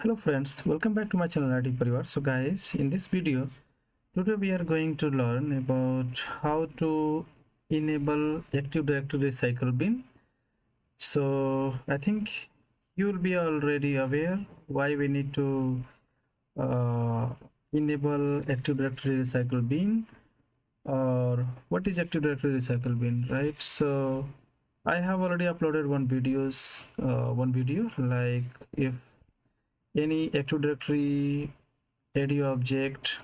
Hello friends, welcome back to my channel IT Parivar. So guys, in this video, today we are going to learn about how to enable Active Directory Recycle Bin. So I think you will be already aware why we need to uh, enable Active Directory Recycle Bin, or what is Active Directory Recycle Bin, right? So I have already uploaded one video like if any Active Directory AD object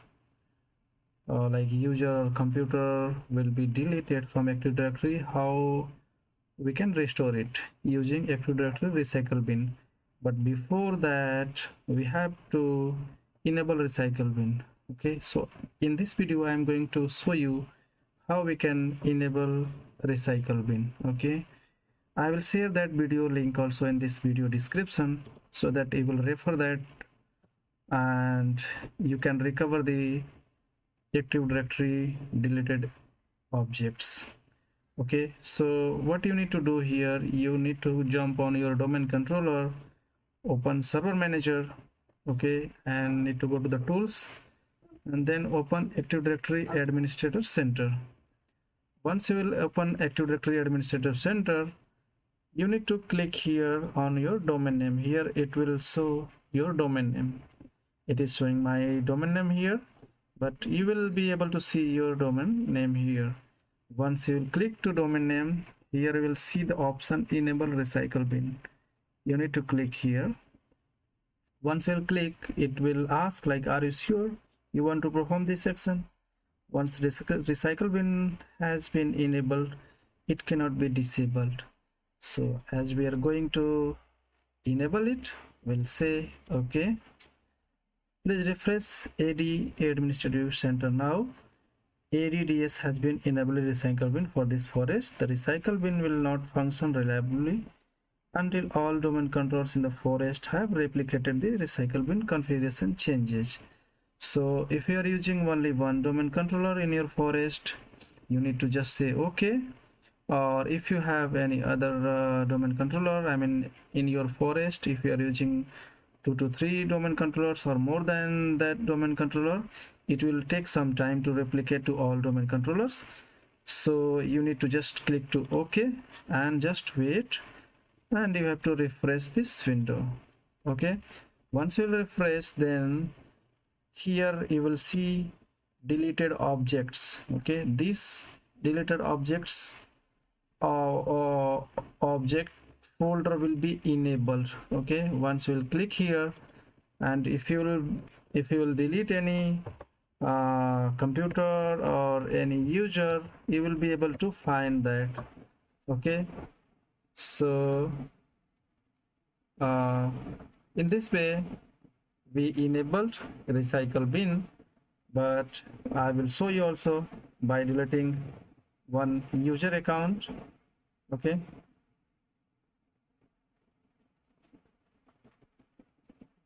like user or computer will be deleted from Active Directory, how we can restore it using Active Directory recycle bin. But before that, we have to enable recycle bin. Okay, so in this video I am going to show you how we can enable recycle bin. Okay, I will share that video link also in this video description so that you will refer that and you can recover the Active Directory deleted objects. Okay, so what you need to do here, you need to jump on your domain controller, open server manager, okay, and need to go to the tools and then open Active Directory Administrator Center. Once you will open Active Directory Administrator Center, you need to click here on your domain name. Here it will show your domain name. It is showing my domain name here, but you will be able to see your domain name here. Once you will click to domain name, here you will see the option enable recycle bin. You need to click here. Once you will click, it will ask like, are you sure you want to perform this action? Once recycle bin has been enabled, it cannot be disabled. So as we are going to enable it, we'll say okay. Please refresh AD Administrative Center now. ADDS has been enabled recycle bin for this forest. The recycle bin will not function reliably until all domain controllers in the forest have replicated the recycle bin configuration changes. So if you are using only one domain controller in your forest, you need to just say okay. Or if you have any other domain controller, I mean in your forest, if you are using 2 to 3 domain controllers or more than that domain controller, it will take some time to replicate to all domain controllers. So you need to just click to OK and just wait, and you have to refresh this window. Okay, once you refresh, then here you will see deleted objects. Okay, these deleted objects object folder will be enabled. Okay, once you will click here, and if you will delete any computer or any user, you will be able to find that. Okay, so in this way we enabled recycle bin, but I will show you also by deleting one user account. Okay,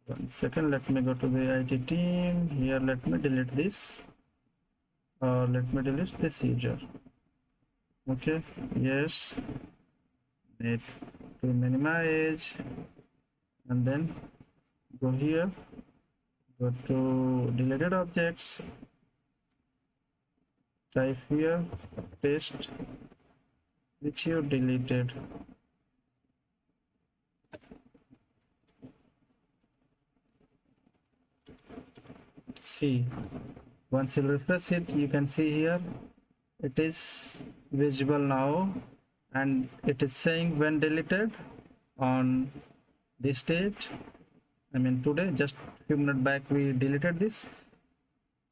one second, let me go to the IT team here. Let me delete this, or let me delete this user. Okay, yes, need to minimize and then go here, go to deleted objects, type here paste which you deleted. See, once you refresh it, you can see here it is visible now, and it is saying when deleted on this date. I mean today, just few minutes back we deleted this,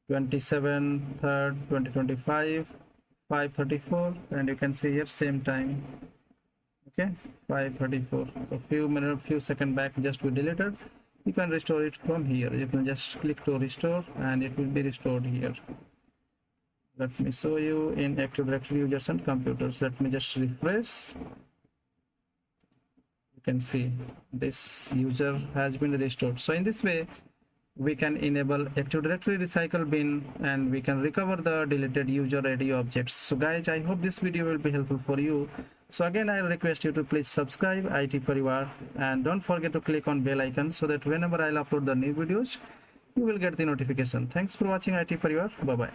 27/3 2025 5:34, and you can see here same time. Okay, 5:34. So few second back just we deleted. You can restore it from here. You can just click to restore and it will be restored here. Let me show you in Active Directory users and computers. Let me just refresh. You can see this user has been restored. So in this way we can enable Active Directory recycle bin and we can recover the deleted user ID objects. So guys, I hope this video will be helpful for you. So again, I request you to please subscribe IT Parivar and don't forget to click on bell icon so that whenever I'll upload the new videos, you will get the notification. Thanks for watching IT Parivar. Bye bye.